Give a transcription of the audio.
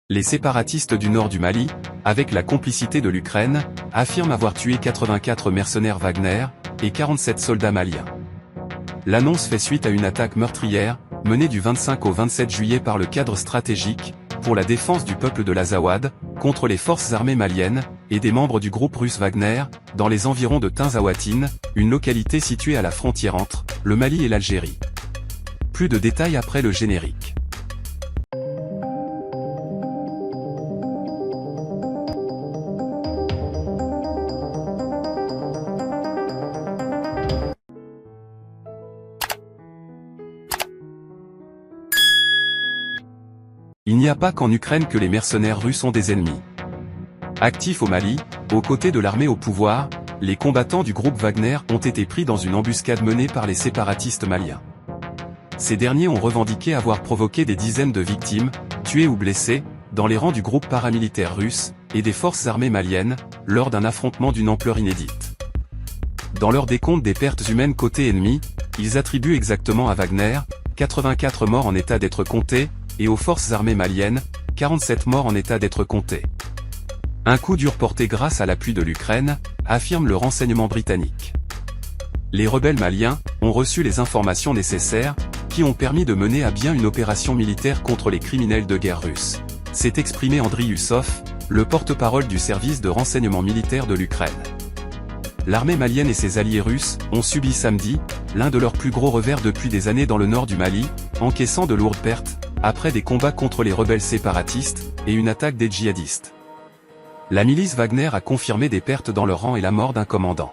Les séparatistes du nord du Mali, avec la complicité de l'Ukraine, affirment avoir tué 84 mercenaires Wagner et 47 soldats maliens. L'annonce fait suite à une attaque meurtrière, menée du 25 au 27 juillet par le cadre stratégique, pour la défense du peuple de l'Azawad, contre les forces armées maliennes, et des membres du groupe russe Wagner, dans les environs de Tinzaouatine, une localité située à la frontière entre le Mali et l'Algérie. Plus de détails après le générique. Il n'y a pas qu'en Ukraine que les mercenaires russes ont des ennemis. Actifs au Mali, aux côtés de l'armée au pouvoir, les combattants du groupe Wagner ont été pris dans une embuscade menée par les séparatistes maliens. Ces derniers ont revendiqué avoir provoqué des dizaines de victimes, tuées ou blessées, dans les rangs du groupe paramilitaire russe, et des forces armées maliennes, lors d'un affrontement d'une ampleur inédite. Dans leur décompte des pertes humaines côté ennemi, ils attribuent exactement à Wagner, 84 morts en état d'être comptés, et aux forces armées maliennes, 47 morts en état d'être comptés. Un coup dur porté grâce à l'appui de l'Ukraine, affirme le renseignement britannique. Les rebelles maliens ont reçu les informations nécessaires, qui ont permis de mener à bien une opération militaire contre les criminels de guerre russes. S'est exprimé Andriy Usov, le porte-parole du service de renseignement militaire de l'Ukraine. L'armée malienne et ses alliés russes ont subi samedi l'un de leurs plus gros revers depuis des années dans le nord du Mali, encaissant de lourdes pertes, après des combats contre les rebelles séparatistes, et une attaque des djihadistes. La milice Wagner a confirmé des pertes dans leur rang et la mort d'un commandant.